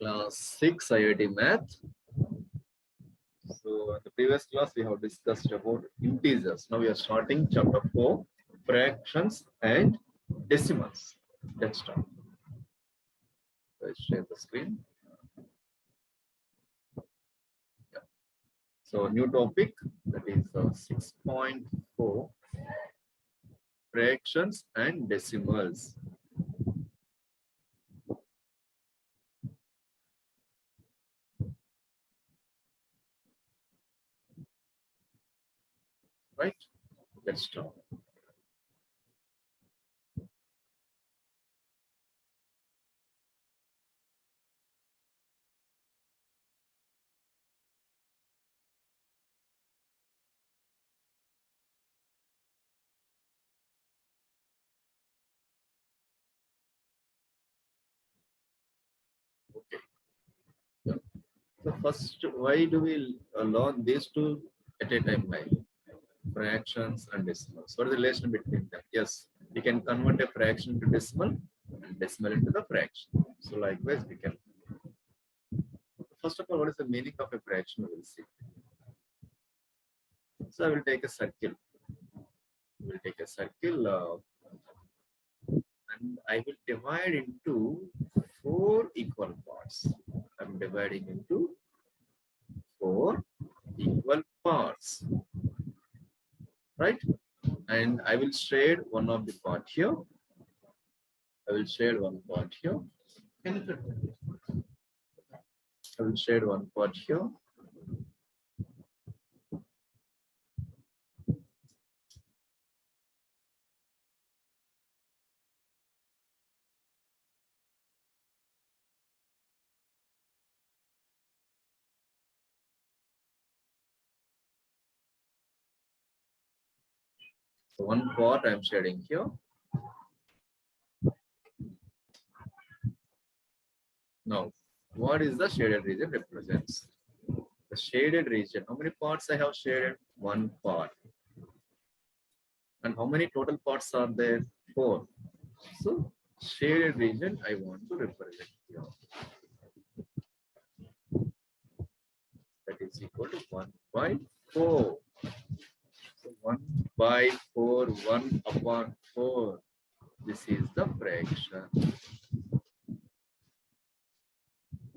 Class 6 IIT Math. So in the previous class we have discussed about integers. Now we are starting chapter 4, fractions and decimals. Let's start. Let's share the screen. Yeah. So new topic, that is 6.4, fractions and decimals. Right? Let's start. Okay. Yeah. So first, why do we learn these two at a time, like fractions and decimals? What is the relation between them? Yes, we can convert a fraction to decimal and decimal into the fraction. So likewise, we can. First of all, what is the meaning of a fraction? We will see. So I will take a circle. We will take a circle and I will divide into 4 equal parts. I'm dividing into 4 equal parts. Right? And I will shade one of the part here. I will shade one part here. I will shade one part here. So one part I am shading here. Now, what is the shaded region represents? The shaded region, how many parts I have shaded? One part. And how many total parts are there? 4. So, shaded region I want to represent here. That is equal to 1 by 4. So 1 by 4, 1 upon 4. This is the fraction.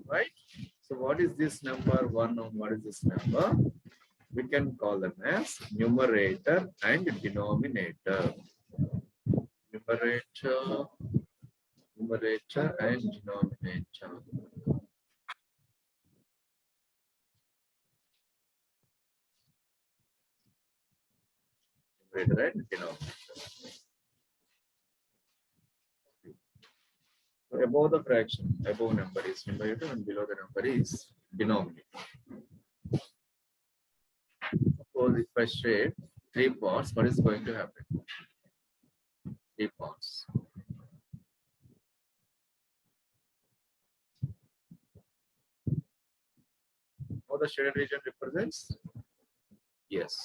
Right? So what is this number? 1 and what is this number? We can call them as numerator and denominator. Numerator and denominator. Numerator and denominator. So above the fraction, above number is numerator and below the number is denominator. Suppose if I shade 3 parts, what is going to happen? 3 parts. How the shaded region represents? Yes,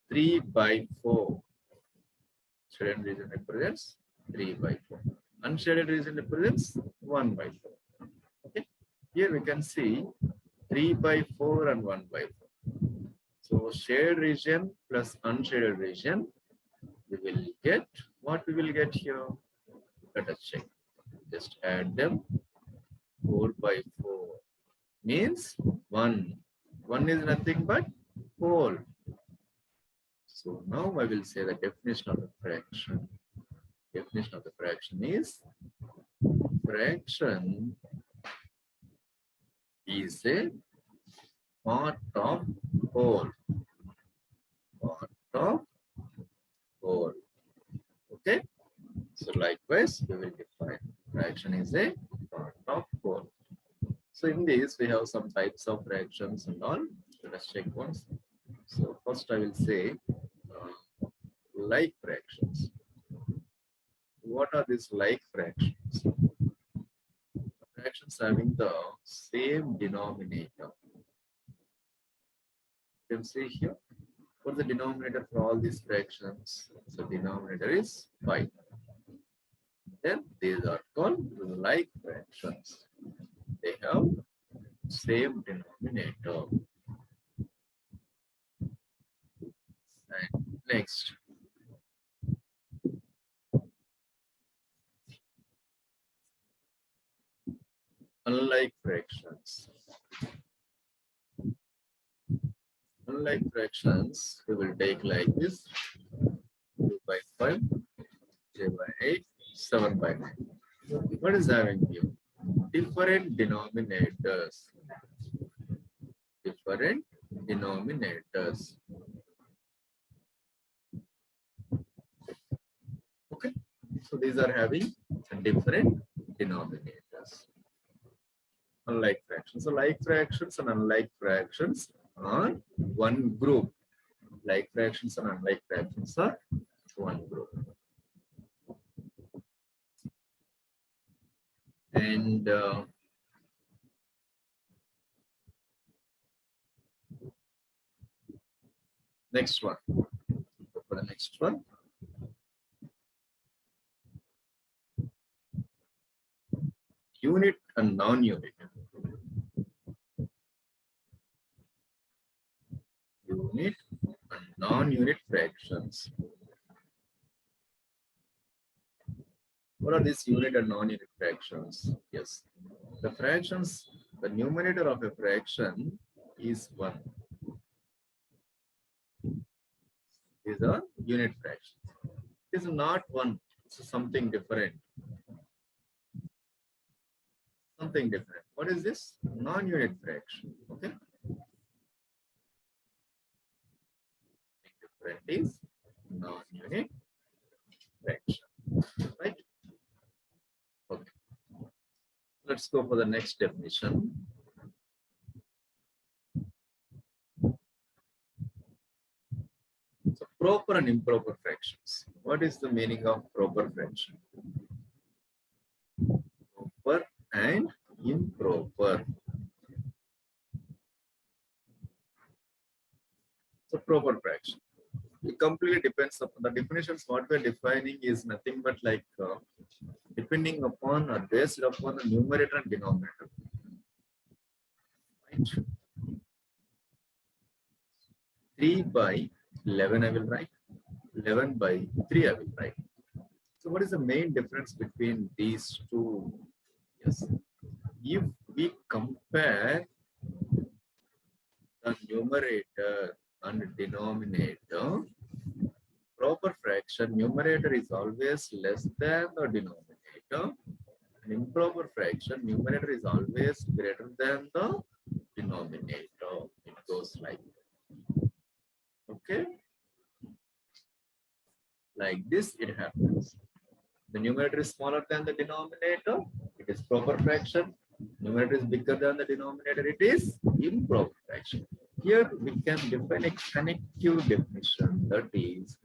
3 by 4. Shaded region represents 3 by 4. Unshaded region represents 1 by 4. Okay. Here we can see 3 by 4 and 1 by 4. So shaded region plus unshaded region, we will get what we will get here. Let us check. Just add them. 4 by 4 means 1. 1 is nothing but whole. So now I will say the definition of the fraction. Definition of the fraction is fraction is a part of whole. Part of whole. Okay. So likewise, we will define fraction is a part of whole. So in this, we have some types of fractions and all. Let us check once. So first I will say like fractions. What are these like fractions? Fractions having the same denominator. You can see here. What's the denominator for all these fractions? So denominator is 5. Then these are called like fractions. they have same denominator. And next, unlike fractions. Unlike fractions, we will take like this: 2 by 5, 3 by 8, 7 by 9. What is having here? Different denominators. Different denominators. Okay. So these are having different denominators. Unlike fractions. So like fractions and unlike fractions are one group. Like fractions and unlike fractions are one group. And next one. Go for the next one. Unit and non-unit. Unit and non-unit fractions. What are these unit and non-unit fractions? Yes. The fractions, the numerator of a fraction is 1. These are unit fractions. It is not 1. It's something different. Something different. What is this? Non-unit fraction. Okay. Different is non-unit fraction. Right? Okay. Let's go for the next definition. So proper and improper fractions. What is the meaning of proper fraction? Proper and improper. So proper fraction. It completely depends upon the definitions. What we're defining is nothing but like depending upon or based upon the numerator and denominator. Right? 3 by 11 I will write. 11 by 3 I will write. So what is the main difference between these two? Yes. If we compare the numerator and denominator, proper fraction numerator is always less than the denominator. An improper fraction numerator is always greater than the denominator. It goes like that. Okay. Like this it happens. The numerator is smaller than the denominator. It is proper fraction. Numerator is bigger than the denominator. It is improper fraction. Here we can define a connective definition, that is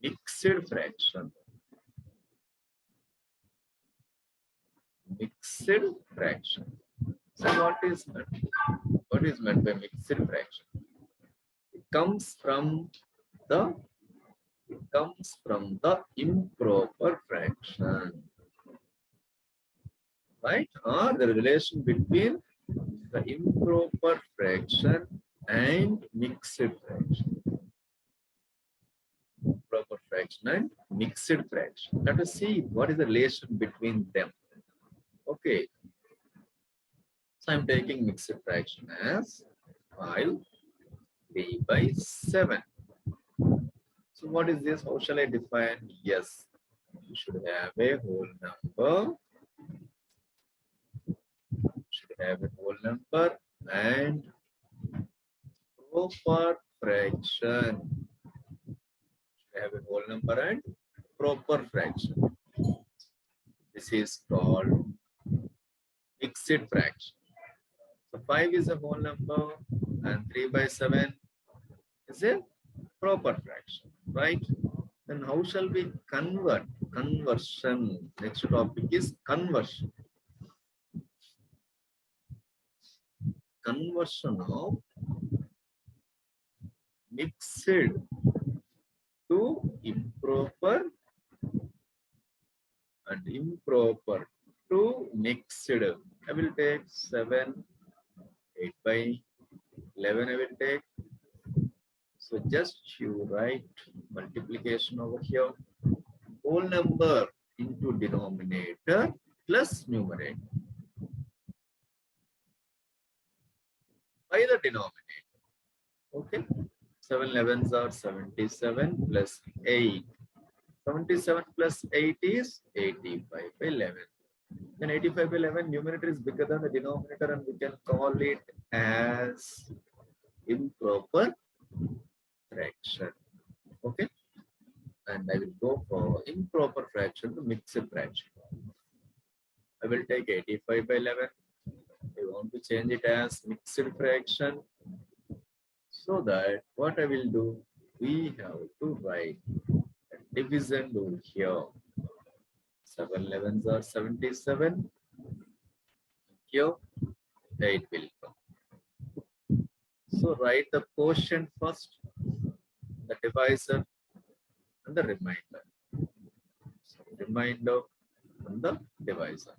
mixed fraction. Mixed fraction. So what is meant? What is meant by mixed fraction? It comes from the improper fraction, right? Or the relation between the improper fraction and mixed fraction. Proper fraction and mixed fraction. Let us see what is the relation between them. Okay. So I'm taking mixed fraction as 5, 3 by 7. So what is this? How shall I define? Yes, you should have a whole number. Should have a whole number and proper fraction. Should have a whole number and proper fraction. This is called mixed fraction. So 5 is a whole number and 3 by 7 is a proper fraction, right? Then how shall we convert? Conversion. Next topic is conversion. Conversion of mixed to improper and improper. to mixed. I will take 7, 8 by 11 I will take. So just you write multiplication over here. Whole number into denominator plus numerator by the denominator. Okay. 7 11s are 77 plus 8. 77 plus 8 is 85 by 11. Then 85 by 11 numerator is bigger than the denominator and we can call it as improper fraction. Okay. And I will go for improper fraction to mixed fraction. I will take 85 by 11. I want to change it as mixed fraction. So that what I will do, we have to write a division rule here. 7 11s are 77. Here, 8 will come. So write the quotient first, the divisor, and the remainder. So remainder and the divisor.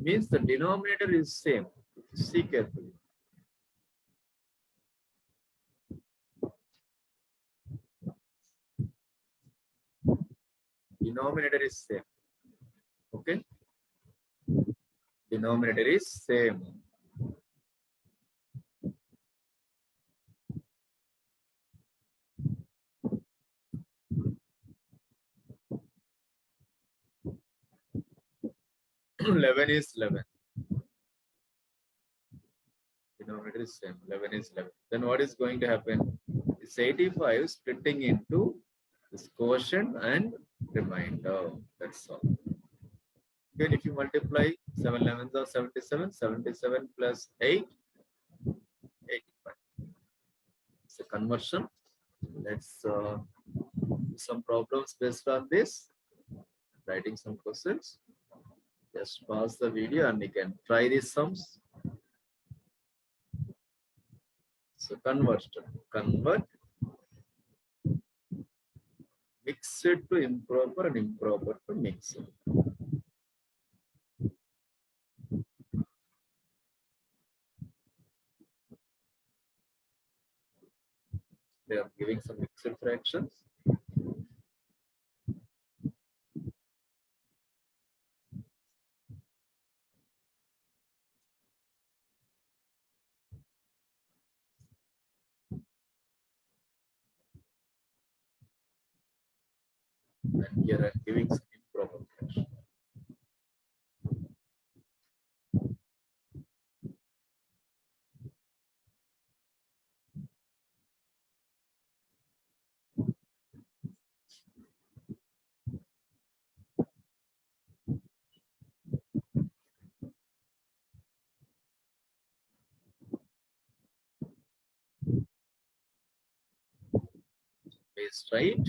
Means the denominator is same. See carefully. Denominator is same. Okay. Denominator is same. Eleven is 11. Denominator is same. 11 is 11. Then what is going to happen? It's 85 splitting into this quotient and remainder. That's all. Then if you multiply 7 11s are 77. 77 plus 8, 85. It's a conversion. Let's do some problems based on this. Writing some questions. Just pause the video and you can try these sums. So conversion. Convert mixed to improper and improper to mixed. They are giving some mixed fractions. And here I'm giving some improper fraction. Base right.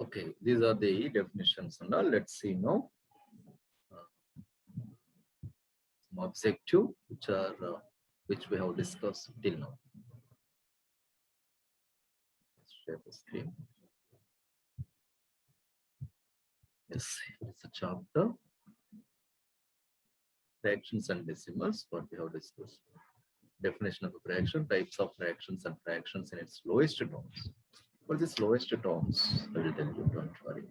Okay, these are the definitions and all. Let's see now. Some objective, which we have discussed till now. Let's share the screen. Yes, it's a chapter. Fractions and decimals, what we have discussed. Definition of a fraction, types of fractions and fractions in its lowest terms. For this lowest terms, I will tell you, don't worry.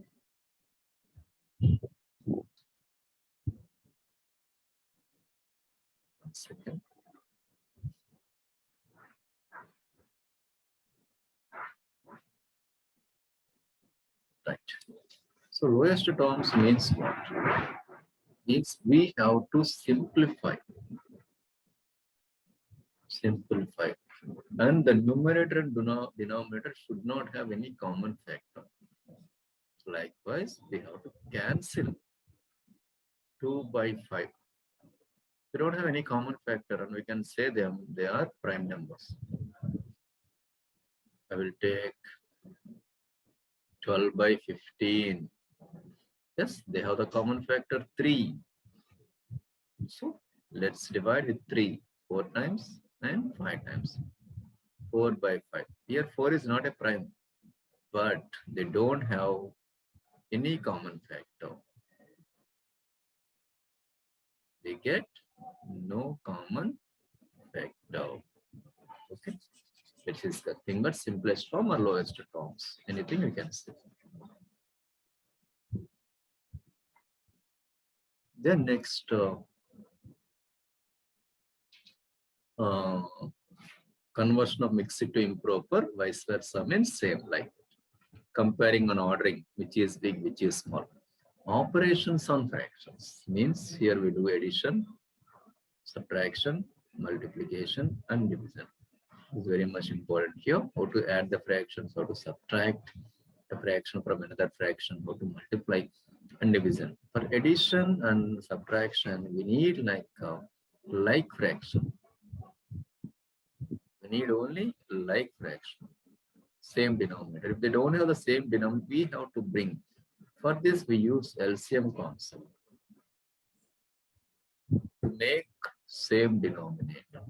One second. Right. So lowest terms means what? Means we have to simplify. And the numerator and denominator should not have any common factor. Likewise, we have to cancel 2 by 5. We don't have any common factor and we can say they are prime numbers. I will take 12 by 15. Yes, they have the common factor 3. So let's divide with 3. 4 times and 5 times. 4 by 5. Here 4 is not a prime, but they don't have any common factor. They get no common factor. Okay. Which is the thing, but simplest form or lowest terms. Anything you can say. Then next, conversion of mixed to improper, vice versa means same, like comparing and ordering, which is big, which is small. Operations on fractions means here we do addition, subtraction, multiplication, and division. Is very much important here. How to add the fractions, how to subtract the fraction from another fraction, how to multiply and division. For addition and subtraction, we need like fraction. We need only like fraction, same denominator. If they don't have the same denominator, we have to bring. For this, we use LCM concept to make same denominator.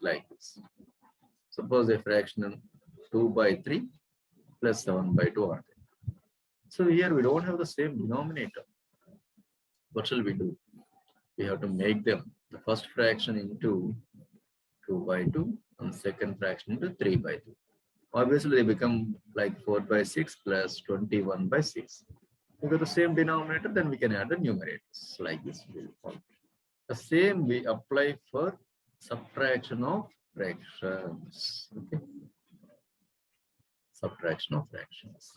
Like this. Suppose a fraction 2 by 3 plus 7 by 2 are there. So here we don't have the same denominator. What shall we do? We have to make them the first fraction into 2 by 2 and second fraction into 3 by 2. Obviously, they become like 4 by 6 plus 21 by 6. We got the same denominator, then we can add the numerators like this. The same we apply for subtraction of fractions. Okay. Subtraction of fractions.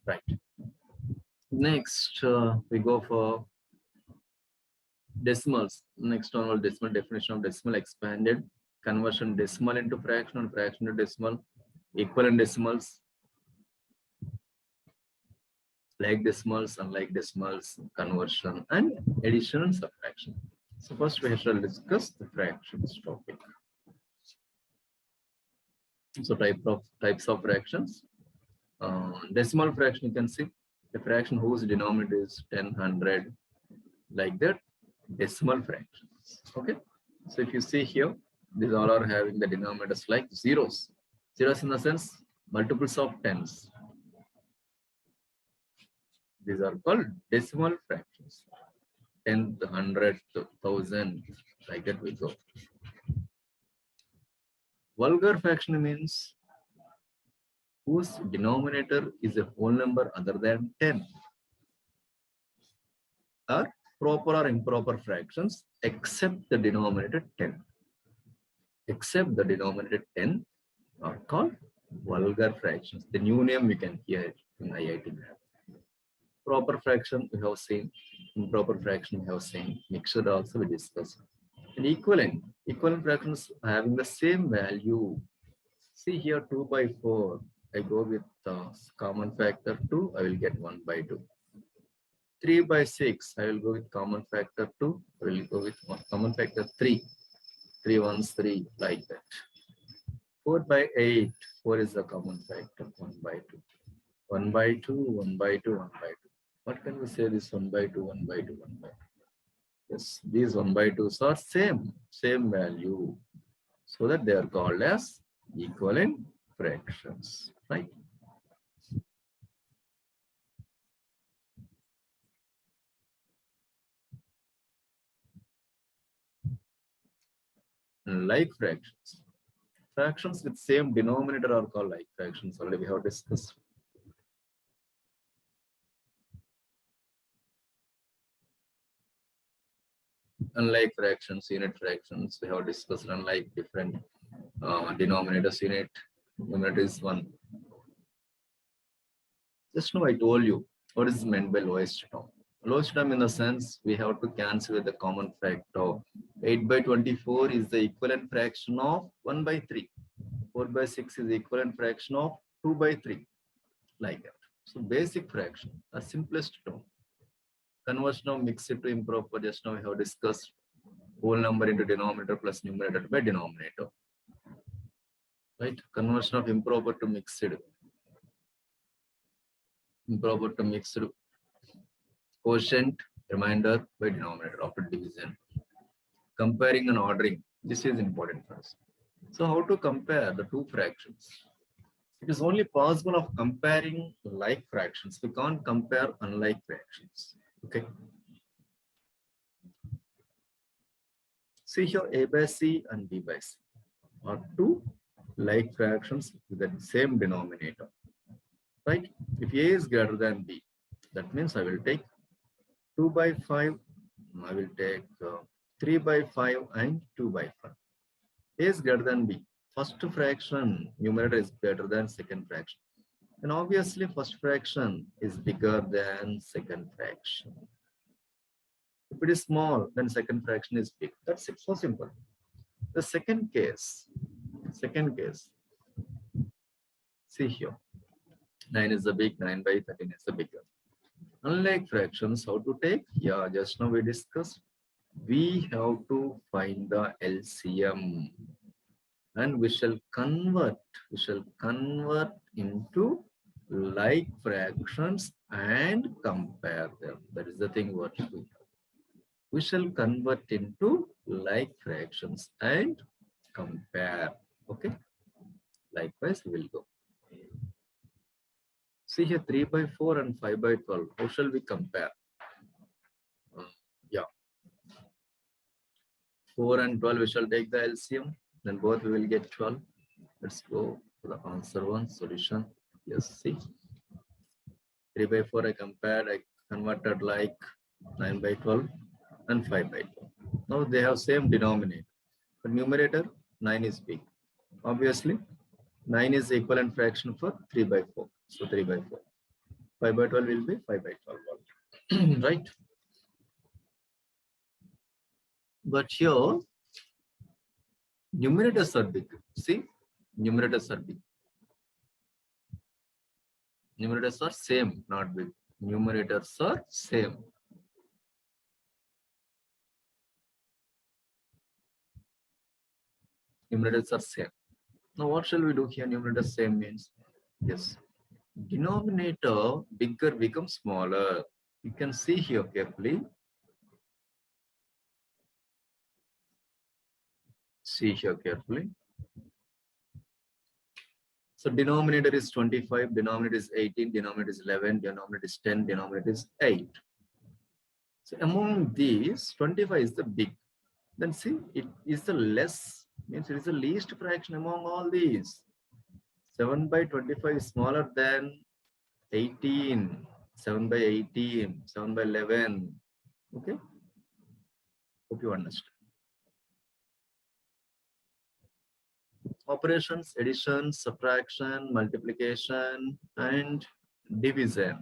Right. Next, we go for decimals. Next on all decimal, definition of decimal expanded, conversion decimal into fraction and fraction to decimal, equivalent decimals, like decimals, unlike decimals, conversion, and addition and subtraction. So first we shall discuss the fractions topic. So types of fractions. Decimal fraction, you can see the fraction whose denominator is 10, 100, like that. Decimal fractions. Okay. So if you see here, these all are having the denominators like zeros. Zeros in the sense multiples of tens. These are called decimal fractions. 10th, 100th, 1000, like that we go. Vulgar fraction means whose denominator is a whole number other than 10. Or proper or improper fractions except the denominator 10. Except the denominator 10 are called vulgar fractions. The new name we can hear in IIT Math. Proper fraction we have seen, improper fraction we have seen, mixed also we discussed. And equivalent fractions having the same value. See here 2 by 4. I go with common factor 2, I will get 1 by 2. 3 by 6, I will go with common factor 2. I will go with common factor 3. 3 ones 3, like that. 4 by 8, 4 is the common factor, 1 by 2. 1 by 2, 1 by 2, 1 by 2. What can we say this 1 by 2, 1 by 2, 1 by 2? Yes, these 1 by 2s are same value. So that they are called as equivalent fractions, right? Like fractions. Fractions with same denominator are called like fractions. Already we have discussed. Unlike fractions, unit fractions, we have discussed. Unlike different denominators, numerator is 1. Just now I told you what is meant by lowest term. Lowest term in the sense we have to cancel with the common factor. 8 by 24 is the equivalent fraction of 1 by 3. 4 by 6 is the equivalent fraction of 2 by 3. Like that. So basic fraction, the simplest term. Conversion of mixed to improper, just now we have discussed. Whole number into denominator plus numerator by denominator. Right? Conversion of improper to mixed. Improper to mixed. Quotient, remainder by denominator after division. Comparing and ordering. This is important for us. So how to compare the two fractions? It is only possible of comparing like fractions. We can't compare unlike fractions. Okay. See here, A by C and B by C are two like fractions with the same denominator. Right? If A is greater than B, that means I will take 2 by 5, I will take 3 by 5 and 2 by 5. A is greater than B. First fraction, numerator is greater than second fraction. And obviously, first fraction is bigger than second fraction. If it is small, then second fraction is big. That's it, so simple. The second case, see here. 9 is the big, 9 by 13 is the bigger. Unlike fractions, how to take? Yeah, just now we discussed. We have to find the LCM. And we shall convert into like fractions and compare them. That is the thing what we have. We shall convert into like fractions and compare. Okay. Likewise, we will go. See here 3 by 4 and 5 by 12. How shall we compare? Yeah. 4 and 12, we shall take the LCM. Then both we will get 12. Let's go to the answer one solution. Yes, see. 3 by 4 I compared, I converted like 9 by 12 and 5 by 12. Now they have same denominator. But numerator, 9 is big. Obviously, 9 is equivalent fraction for 3 by 4. So 3 by 4. 5 by 12 will be 5 by 12. Right? But here, numerators are big. See, numerators are big. Numerators are same, not big. Numerators are same. Numerators are same. Now what shall we do here? Numerator same means, yes, denominator bigger becomes smaller. You can see here carefully. See here carefully. So denominator is 25, denominator is 18, denominator is 11, denominator is 10, denominator is 8. So among these, 25 is the big. Then see, it is the less, means it is the least fraction among all these. 7 by 25 is smaller than 18, 7 by 18, 7 by 11. Okay? Hope you understand. Operations, addition, subtraction, multiplication, and division.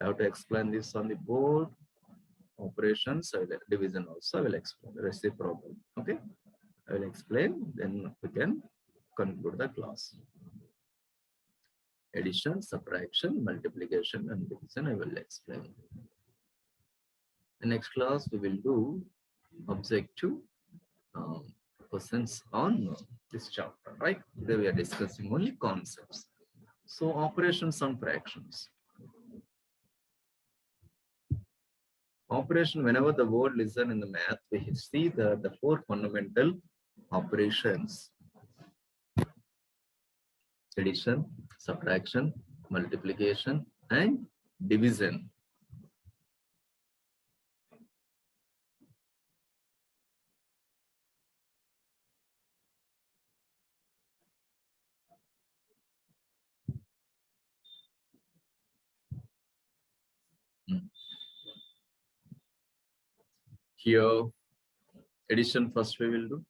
I have to explain this on the board. Operations, division also I will explain. The rest is problem. Okay? I will explain, then we can conclude the class. Addition, subtraction, multiplication, and division I will explain. In next class, we will do objective questions on this chapter, right? Today we are discussing only concepts. So operations and fractions. Operation, whenever the word listen in the math, we see the four fundamental operations: addition, subtraction, multiplication, and division. Here, addition first we will do.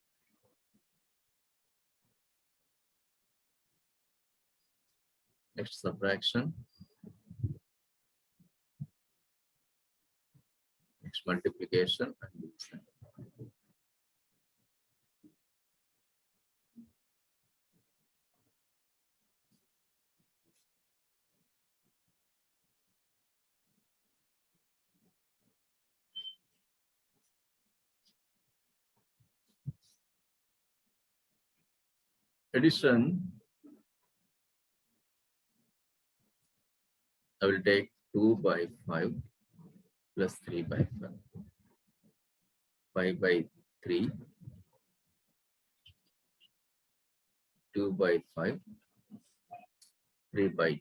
Next, subtraction. Next, multiplication and division. Addition, I will take 2 by 5 plus 3 by 5. 5 by 3, 2 by 5, 3 by 2.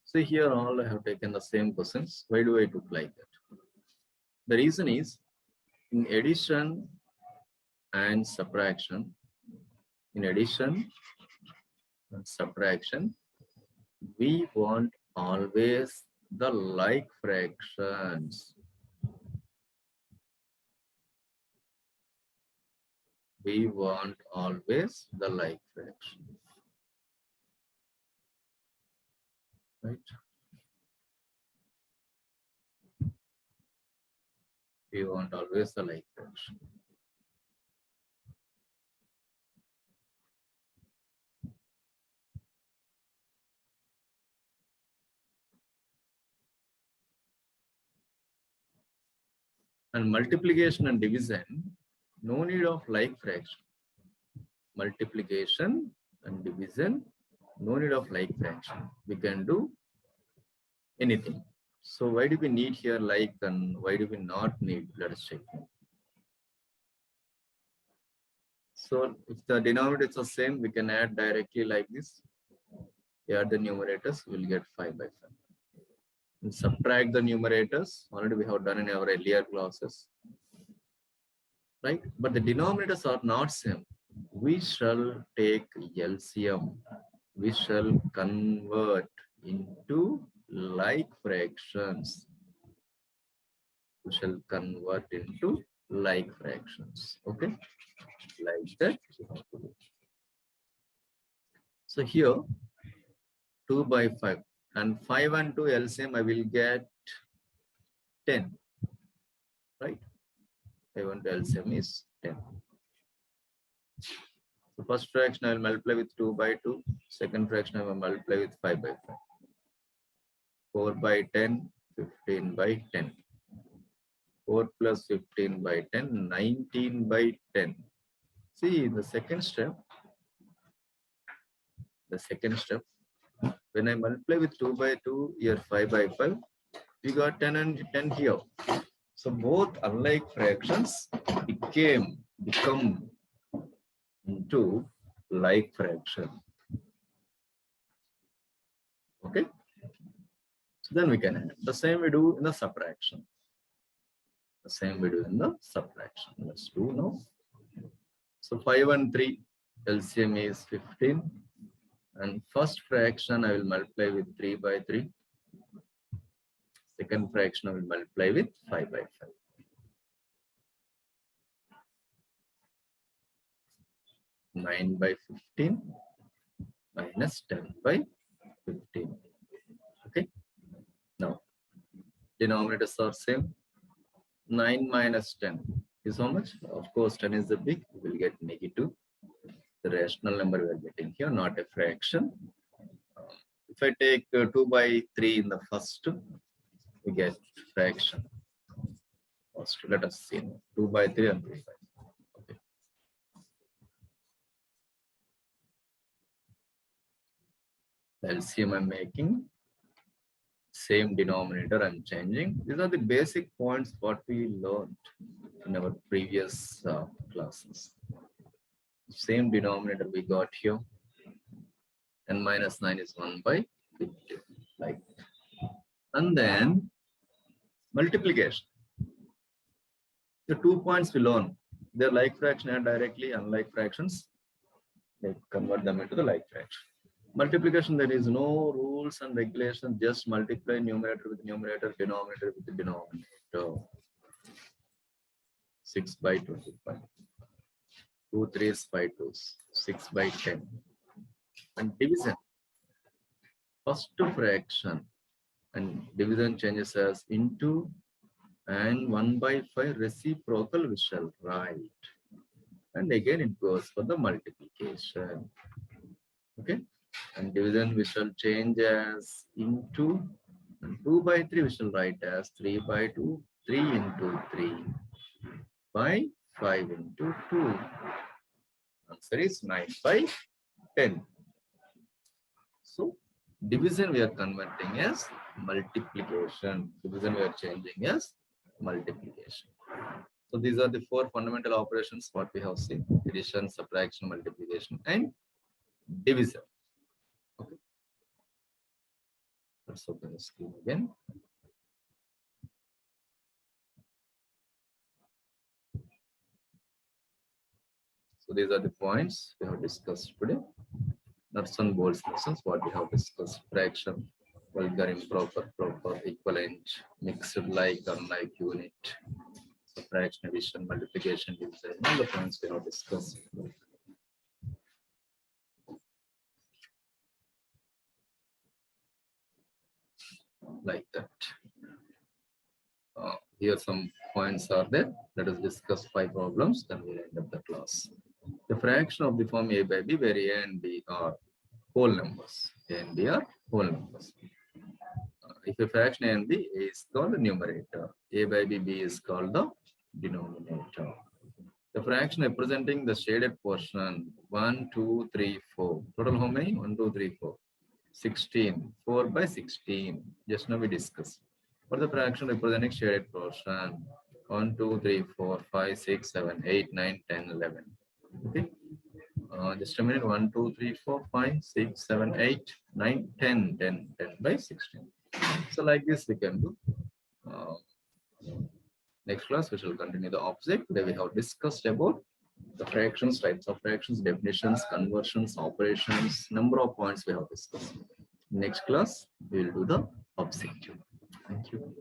See here, all I have taken the same questions. Why do I took like that? The reason is, in addition and subtraction, we want always the like fractions. We want always the like fractions. Right? We want always the like fraction. And multiplication and division, no need of like fraction. Multiplication and division, no need of like fraction. We can do anything. So why do we need here like, and why do we not need? Let us check. So if the denominator is the same, we can add directly like this. We add the numerators, we'll get 5 by 5. And subtract the numerators, already we have done in our earlier classes. Right? But the denominators are not same. We shall take LCM. We shall convert into like fractions. We shall convert into like fractions. Okay? Like that. So here, 2 by 5. And 5 and 2 LCM, I will get 10. Right? 5 and 2 LCM is 10. So first fraction I will multiply with 2 by 2. Second fraction I will multiply with 5 by 5. 4 by 10, 15 by 10. 4 plus 15 by 10, 19 by 10. See, the second step, when I multiply with 2 by 2, here 5 by 5, we got 10 and 10 here. So both unlike fractions become into like fraction. Okay? So then we can add. The same we do in the subtraction. Let's do now. So 5 and 3, LCM is 15. And first fraction I will multiply with 3 by 3. Second fraction will multiply with 5 by 5. 9 by 15 minus 10 by 15. Okay. Now, denominators are same. 9 minus 10 is how much? Of course, 10 is the big. We will get negative. The rational number we are getting here, not a fraction. If I take 2 by 3 in the first, we get fraction. First, let us see. 2 by 3 and 3 by 3. Okay. LCM I'm making. Same denominator I'm changing. These are the basic points what we learned in our previous classes. Same denominator we got here. N minus 9 is 1 by 50. Like, and then multiplication. The 2 points we learn. They're like fraction and directly unlike fractions. They convert them into the like fraction. Multiplication, there is no rules and regulations, just multiply numerator with numerator, denominator with the denominator. 6 by 25. 2 3s, 5 2s, 6 by 10. And division. First fraction and division changes as into and 1 by 5 reciprocal we shall write. And again it goes for the multiplication. Okay. And division we shall change as into, and 2 by 3 we shall write as 3 by 2, 3 into 3 by 5 into 2. Answer is 9 by 10. So division we are converting as multiplication. Division we are changing as multiplication. So these are the 4 fundamental operations what we have seen: addition, subtraction, multiplication, and division. Okay. Let's open the screen again. So these are the points we have discussed today. Nuts and bolts lessons what we have discussed: fraction, vulgar, improper, proper, equivalent, mixed, like, unlike, unit, subtraction, addition, multiplication, division. All the points we have discussed. Like that. Here some points are there. Let us discuss 5 problems, then we'll end up the class. The fraction of the form a by b, where a and b are whole numbers. A and b are whole numbers. If a fraction a and b is called the numerator, a by b, b is called the denominator. The fraction representing the shaded portion 1, 2, 3, 4. Total how many? 1, 2, 3, 4. 16. 4 by 16. Just now we discussed. For the fraction representing shaded portion 1, 2, 3, 4, 5, 6, 7, 8, 9, 10, 11. Okay. Just a minute. 1, 2, 3, 4, 5, 6, 7, 8, 9, 10, 10, 10 by 16. So like this we can do. Next class we shall continue the opposite. Today we have discussed about the fractions, types of fractions, definitions, conversions, operations, number of points we have discussed. Next class we will do the opposite. Thank you.